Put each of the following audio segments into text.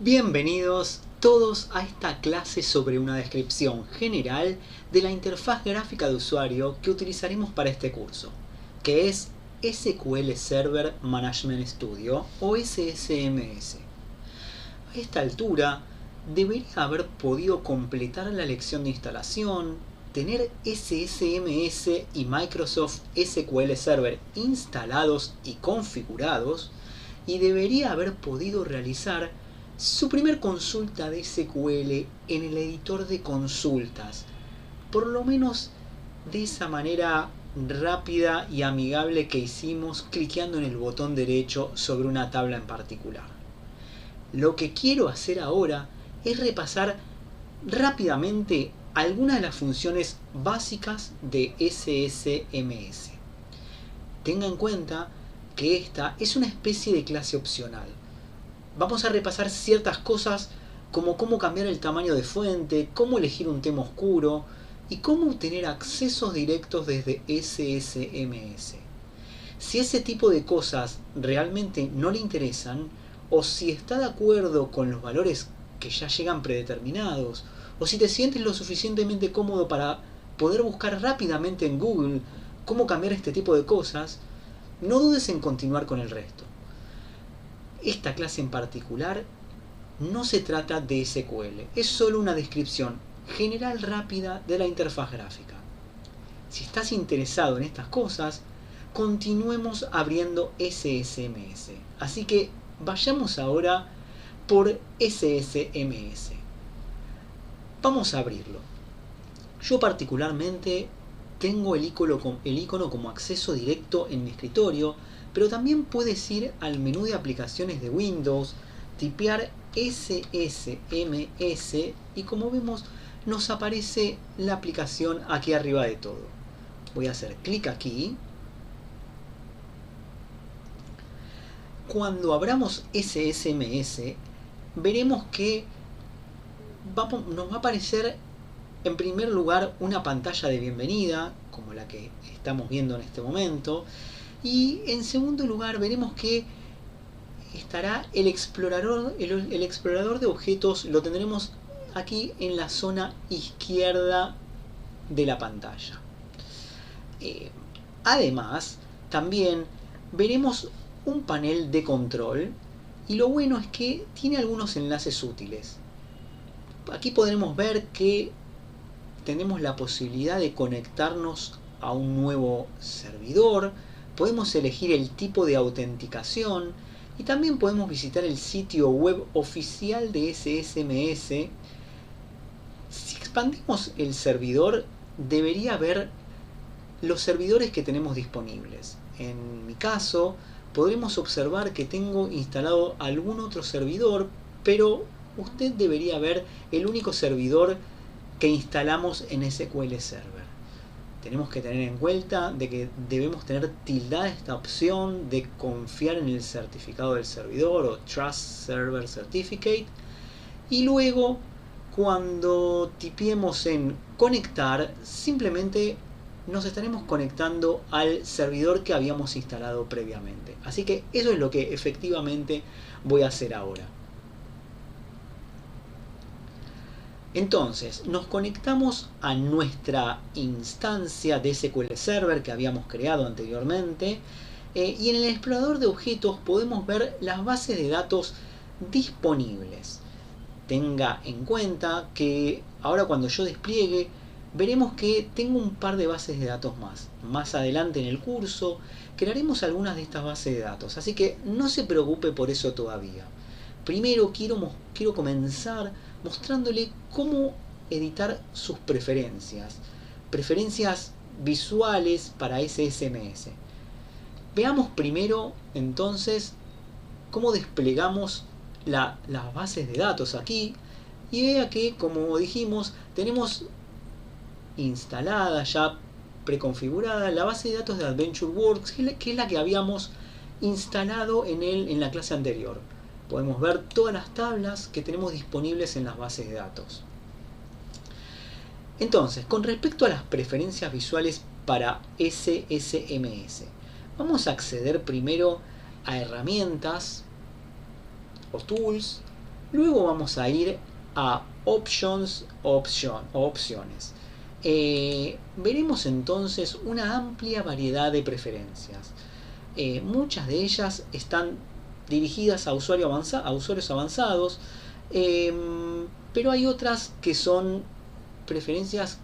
Bienvenidos todos a esta clase sobre una descripción general de la interfaz gráfica de usuario que utilizaremos para este curso, que es SQL Server Management Studio o SSMS. A esta altura debería haber podido completar la lección de instalación, tener SSMS y Microsoft SQL Server instalados y configurados, y debería haber podido realizar su primer consulta de SQL en el editor de consultas, por lo menos de esa manera rápida y amigable que hicimos cliqueando en el botón derecho sobre una tabla en particular. Lo que quiero hacer ahora es repasar rápidamente algunas de las funciones básicas de SSMS. Tenga en cuenta que esta es una especie de clase opcional. Vamos a repasar ciertas cosas como cómo cambiar el tamaño de fuente, cómo elegir un tema oscuro y cómo obtener accesos directos desde SSMS. Si ese tipo de cosas realmente no le interesan, o si está de acuerdo con los valores que ya llegan predeterminados, o si te sientes lo suficientemente cómodo para poder buscar rápidamente en Google cómo cambiar este tipo de cosas, no dudes en continuar con el resto. Esta clase en particular no se trata de SQL, es solo una descripción general rápida de la interfaz gráfica. Si estás interesado en estas cosas, continuemos abriendo SSMS. Así que vayamos ahora por SSMS. Vamos a abrirlo. Yo particularmente tengo el icono como acceso directo en mi escritorio, pero también puedes ir al menú de aplicaciones de Windows, tipear SSMS y como vemos nos aparece la aplicación aquí arriba de todo. Voy a hacer clic aquí. Cuando abramos SSMS veremos que nos va a aparecer en primer lugar una pantalla de bienvenida como la que estamos viendo en este momento, y en segundo lugar veremos que estará el explorador de objetos. Lo tendremos aquí en la zona izquierda de la pantalla. Además también veremos un panel de control, y lo bueno es que tiene algunos enlaces útiles. Aquí podremos ver que tenemos la posibilidad de conectarnos a un nuevo servidor, podemos elegir el tipo de autenticación y también podemos visitar el sitio web oficial de SSMS. Si expandimos el servidor, debería ver los servidores que tenemos disponibles. En mi caso, podremos observar que tengo instalado algún otro servidor, pero usted debería ver el único servidor que instalamos en SQL Server. Tenemos que tener en cuenta de que debemos tener tildada esta opción de confiar en el certificado del servidor o Trust Server Certificate, y luego cuando tipiemos en conectar simplemente nos estaremos conectando al servidor que habíamos instalado previamente. Así que eso es lo que efectivamente voy a hacer ahora. Entonces, nos conectamos a nuestra instancia de SQL Server que habíamos creado anteriormente, y en el explorador de objetos podemos ver las bases de datos disponibles. Tenga en cuenta que ahora cuando yo despliegue, veremos que tengo un par de bases de datos más. Más adelante en el curso crearemos algunas de estas bases de datos, así que no se preocupe por eso todavía. Primero quiero comenzar mostrándole cómo editar sus preferencias visuales para SSMS. Veamos primero entonces cómo desplegamos las bases de datos aquí, y vea que, como dijimos, tenemos instalada ya preconfigurada la base de datos de AdventureWorks, que es la que habíamos instalado en la clase anterior. Podemos ver todas las tablas que tenemos disponibles en las bases de datos. Entonces, con respecto a las preferencias visuales para SSMS, vamos a acceder primero a herramientas o tools, Luego vamos a ir a options, opciones. Veremos entonces una amplia variedad de preferencias. Muchas de ellas están dirigidas a usuarios avanzados, pero hay otras que son preferencias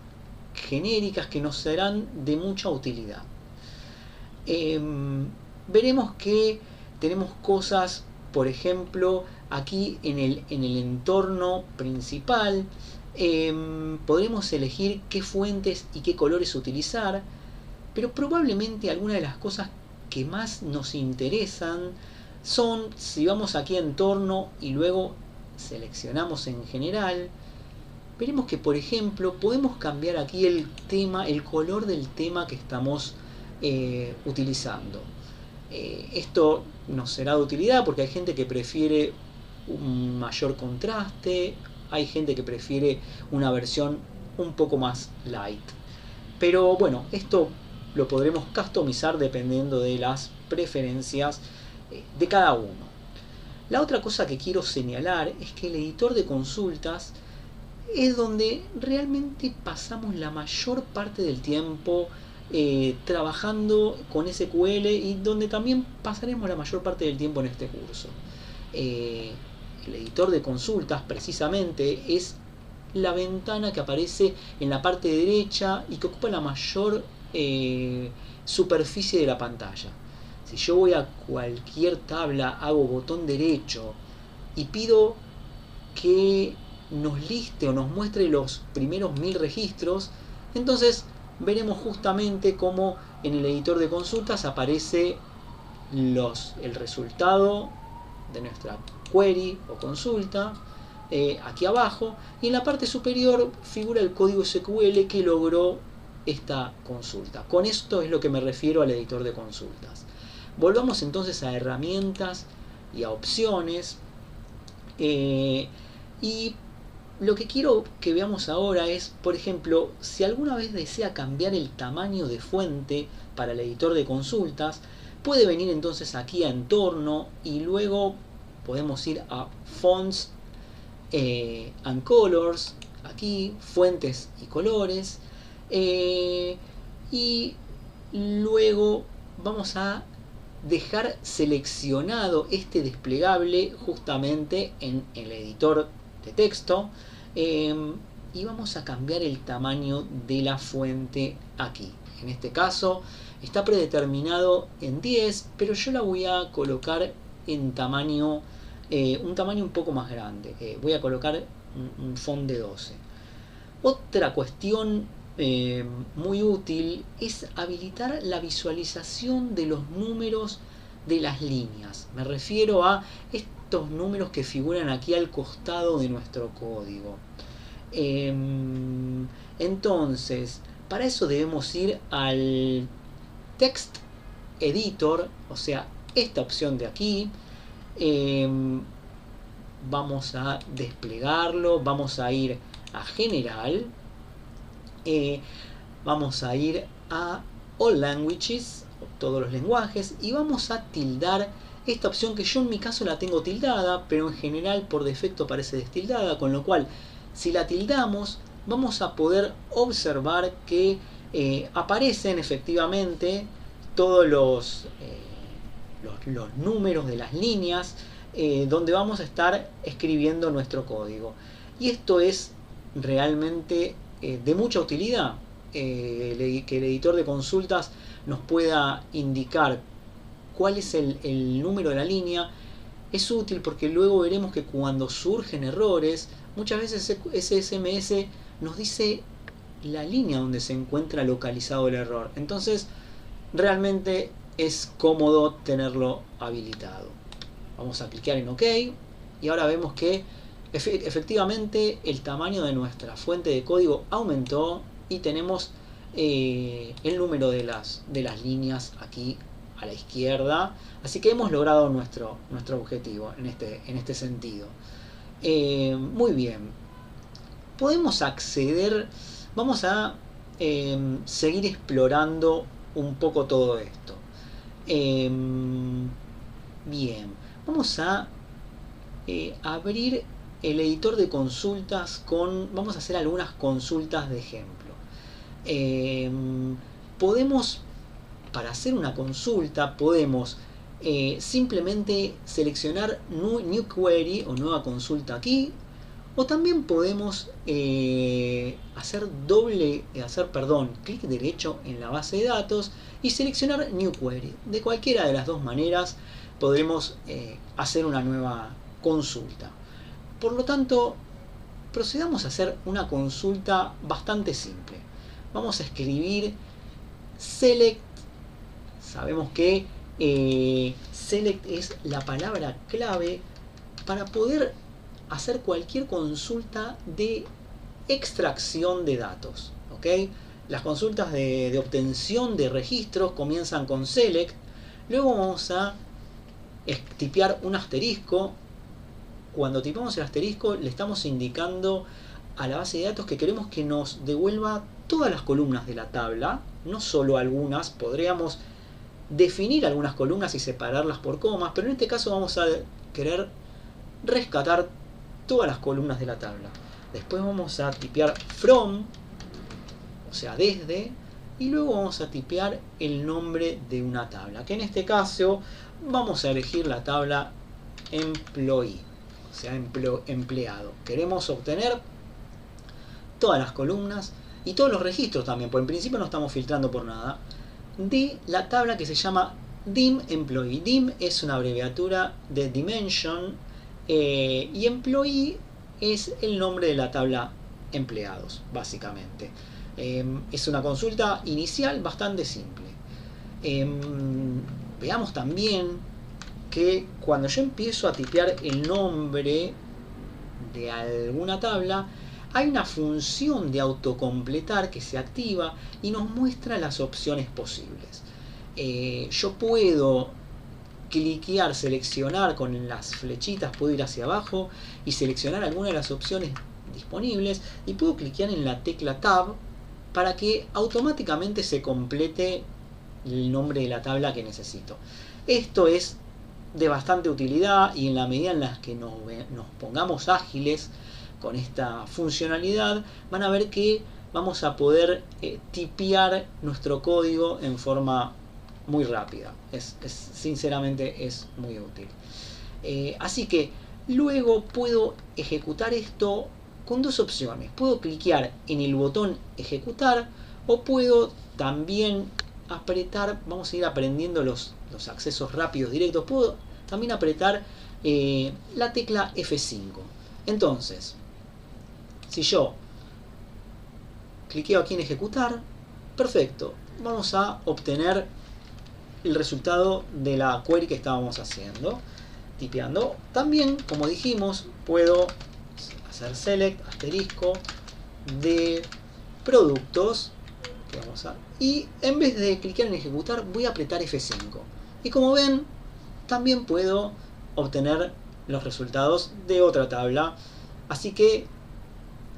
genéricas que nos serán de mucha utilidad. Veremos que tenemos cosas, por ejemplo, aquí en el entorno principal, podremos elegir qué fuentes y qué colores utilizar, pero probablemente algunas de las cosas que más nos interesan son, si vamos aquí a entorno y luego seleccionamos en general, veremos que, por ejemplo, podemos cambiar aquí el tema, el color del tema que estamos utilizando. Esto nos será de utilidad porque hay gente que prefiere un mayor contraste, hay gente que prefiere una versión un poco más light. Pero bueno, esto lo podremos customizar dependiendo de las preferencias de cada uno. La otra cosa que quiero señalar es que el editor de consultas es donde realmente pasamos la mayor parte del tiempo trabajando con SQL y donde también pasaremos la mayor parte del tiempo en este curso. El editor de consultas precisamente es la ventana que aparece en la parte derecha y que ocupa la mayor superficie de la pantalla. Si yo voy a cualquier tabla, hago botón derecho y pido que nos liste o nos muestre los primeros 1000 registros, entonces veremos justamente cómo en el editor de consultas aparece el resultado de nuestra query o consulta aquí abajo, y en la parte superior figura el código SQL que logró esta consulta. Con esto es lo que me refiero al editor de consultas. Volvamos entonces a herramientas y a opciones, y lo que quiero que veamos ahora es, por ejemplo, si alguna vez desea cambiar el tamaño de fuente para el editor de consultas, puede venir entonces aquí a entorno y luego podemos ir a fonts and colors, aquí fuentes y colores, y luego vamos a dejar seleccionado este desplegable justamente en el editor de texto, y vamos a cambiar el tamaño de la fuente aquí. En este caso está predeterminado en 10, pero yo la voy a colocar en tamaño un tamaño un poco más grande. Voy a colocar un font de 12. Otra cuestión muy útil es habilitar la visualización de los números de las líneas. Me refiero a estos números que figuran aquí al costado de nuestro código. Entonces, para eso debemos ir al Text Editor, o sea, esta opción de aquí. Vamos a desplegarlo, vamos a ir a General, vamos a ir a All Languages, todos los lenguajes, y vamos a tildar esta opción que yo en mi caso la tengo tildada, pero en general por defecto aparece destildada, con lo cual si la tildamos vamos a poder observar que aparecen efectivamente todos los números de las líneas donde vamos a estar escribiendo nuestro código. Y esto es realmente de mucha utilidad, que el editor de consultas nos pueda indicar cuál es el número de la línea. Es útil porque luego veremos que cuando surgen errores, muchas veces ese SMS nos dice la línea donde se encuentra localizado el error. Entonces realmente es cómodo tenerlo habilitado. Vamos a clicar en OK y ahora vemos que efectivamente el tamaño de nuestra fuente de código aumentó y tenemos el número de las líneas aquí a la izquierda. Así que hemos logrado nuestro objetivo en este sentido. Muy bien. Podemos acceder, vamos a seguir explorando un poco todo esto. Bien, vamos a abrir el editor de consultas vamos a hacer algunas consultas de ejemplo. Podemos, para hacer una consulta, podemos simplemente seleccionar New Query o nueva consulta aquí, o también podemos hacer clic derecho en la base de datos y seleccionar New Query. De cualquiera de las dos maneras podremos hacer una nueva consulta. Por lo tanto, procedamos a hacer una consulta bastante simple. Vamos a escribir select. Sabemos que select es la palabra clave para poder hacer cualquier consulta de extracción de datos. ¿Okay? Las consultas de obtención de registros comienzan con select. Luego vamos a tipear un asterisco. Cuando tipamos el asterisco le estamos indicando a la base de datos que queremos que nos devuelva todas las columnas de la tabla, no solo algunas. Podríamos definir algunas columnas y separarlas por comas, pero en este caso vamos a querer rescatar todas las columnas de la tabla. Después vamos a tipear from, o sea desde, y luego vamos a tipear el nombre de una tabla, que en este caso vamos a elegir la tabla employee, o sea empleado. Queremos obtener todas las columnas y todos los registros también, porque en principio no estamos filtrando por nada, de la tabla que se llama dim employee. Dim es una abreviatura de dimension y employee es el nombre de la tabla empleados, básicamente. Es una consulta inicial bastante simple. Veamos también que cuando yo empiezo a tipear el nombre de alguna tabla, hay una función de autocompletar que se activa y nos muestra las opciones posibles. Yo puedo cliquear, seleccionar con las flechitas, puedo ir hacia abajo y seleccionar alguna de las opciones disponibles, y puedo cliquear en la tecla Tab para que automáticamente se complete el nombre de la tabla que necesito. Esto es de bastante utilidad, y en la medida en la que nos pongamos ágiles con esta funcionalidad, van a ver que vamos a poder tipear nuestro código en forma muy rápida. Sinceramente es muy útil. Así que luego puedo ejecutar esto con dos opciones. Puedo cliquear en el botón ejecutar, o puedo también apretar, vamos a ir aprendiendo los accesos rápidos directos, puedo también apretar la tecla F5. Entonces, si yo cliqueo aquí en ejecutar, perfecto, vamos a obtener el resultado de la query que estábamos haciendo, tipeando. También, como dijimos, puedo hacer select asterisco de productos, y en vez de clicar en ejecutar voy a apretar F5, y como ven también puedo obtener los resultados de otra tabla. Así que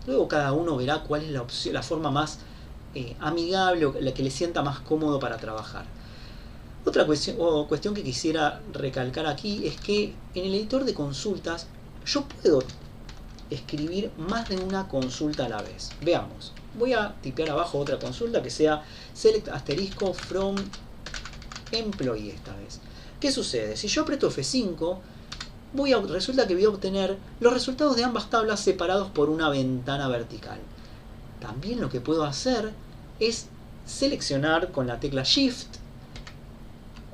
luego cada uno verá cuál es la forma más amigable, o la que le sienta más cómodo para trabajar. Otra cuestión que quisiera recalcar aquí es que en el editor de consultas yo puedo escribir más de una consulta a la vez. Veamos, voy a tipear abajo otra consulta que sea select asterisco from employee esta vez. ¿Qué sucede? Si yo aprieto F5, resulta que voy a obtener los resultados de ambas tablas separados por una ventana vertical. También lo que puedo hacer es seleccionar con la tecla Shift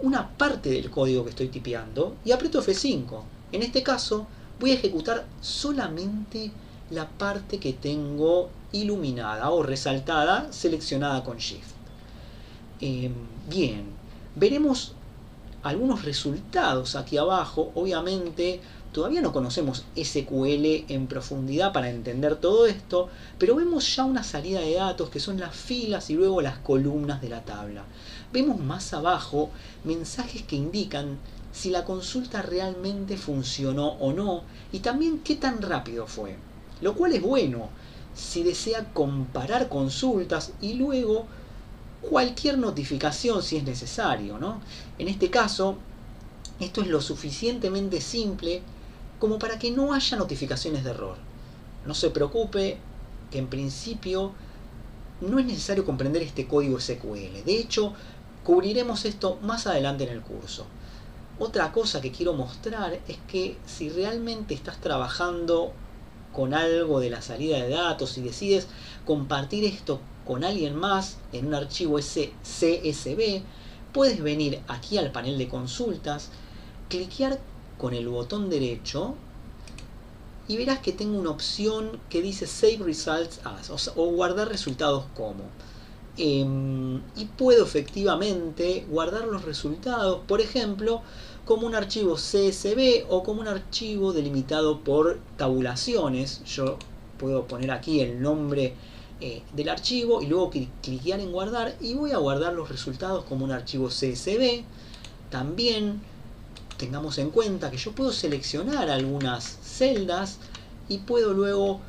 una parte del código que estoy tipeando y aprieto F5. En este caso voy a ejecutar solamente la parte que tengo iluminada o resaltada, seleccionada con Shift. Bien, veremos algunos resultados aquí abajo. Obviamente todavía no conocemos SQL en profundidad para entender todo esto, pero vemos ya una salida de datos que son las filas y luego las columnas de la tabla. Vemos más abajo mensajes que indican si la consulta realmente funcionó o no, y también qué tan rápido fue, lo cual es bueno si desea comparar consultas y luego cualquier notificación si es necesario, ¿no? En este caso, esto es lo suficientemente simple como para que no haya notificaciones de error. No se preocupe, que en principio no es necesario comprender este código SQL. De hecho, cubriremos esto más adelante en el curso. Otra cosa que quiero mostrar es que si realmente estás trabajando con algo de la salida de datos y decides compartir esto con alguien más en un archivo CSV, puedes venir aquí al panel de consultas, cliquear con el botón derecho y verás que tengo una opción que dice Save Results As, o guardar resultados como. Y puedo efectivamente guardar los resultados, por ejemplo, como un archivo CSV o como un archivo delimitado por tabulaciones. Yo puedo poner aquí el nombre del archivo y luego cliquear en guardar y voy a guardar los resultados como un archivo CSV. También tengamos en cuenta que yo puedo seleccionar algunas celdas y puedo luego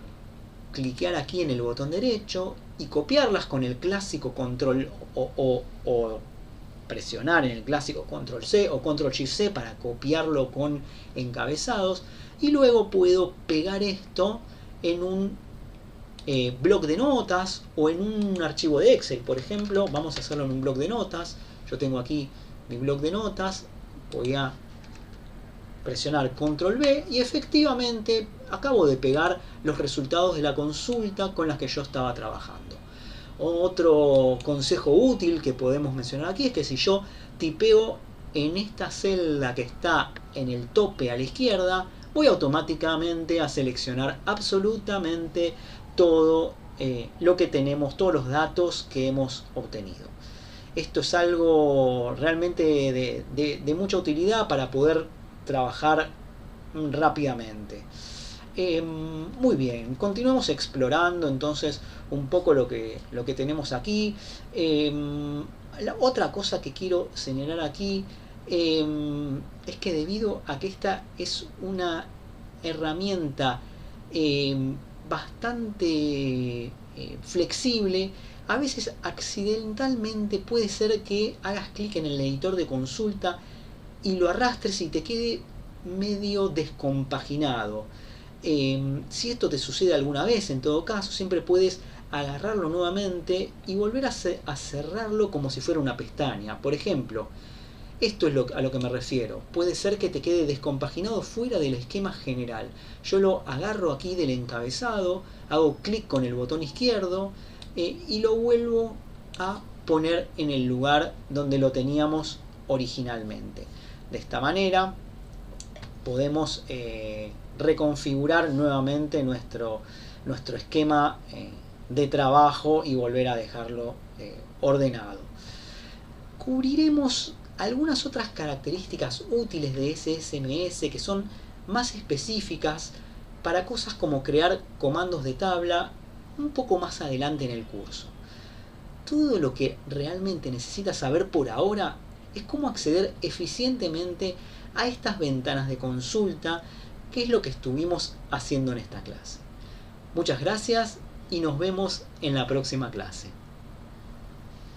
cliquear aquí en el botón derecho y copiarlas con el clásico control o presionar en el clásico control C o control shift C para copiarlo con encabezados, y luego puedo pegar esto en un bloc de notas o en un archivo de Excel. Por ejemplo, vamos a hacerlo en un bloc de notas. Yo tengo aquí mi bloc de notas, voy a presionar control B y efectivamente acabo de pegar los resultados de la consulta con las que yo estaba trabajando. Otro consejo útil que podemos mencionar aquí es que si yo tipeo en esta celda que está en el tope a la izquierda, voy automáticamente a seleccionar absolutamente todo lo que tenemos, todos los datos que hemos obtenido. Esto es algo realmente de mucha utilidad para poder trabajar rápidamente. Muy bien, continuamos explorando entonces un poco lo que tenemos aquí. La otra cosa que quiero señalar aquí es que debido a que esta es una herramienta bastante flexible, a veces accidentalmente puede ser que hagas clic en el editor de consulta y lo arrastres y te quede medio descompaginado. Si esto te sucede alguna vez, en todo caso, siempre puedes agarrarlo nuevamente y volver a cerrarlo como si fuera una pestaña. Por ejemplo, esto es a lo que me refiero. Puede ser que te quede descompaginado fuera del esquema general. Yo lo agarro aquí del encabezado, hago clic con el botón izquierdo y lo vuelvo a poner en el lugar donde lo teníamos originalmente. De esta manera podemos reconfigurar nuevamente nuestro esquema de trabajo y volver a dejarlo ordenado. Cubriremos algunas otras características útiles de SSMS que son más específicas para cosas como crear comandos de tabla un poco más adelante en el curso. Todo lo que realmente necesitas saber por ahora es cómo acceder eficientemente a estas ventanas de consulta, que es lo que estuvimos haciendo en esta clase. Muchas gracias y nos vemos en la próxima clase.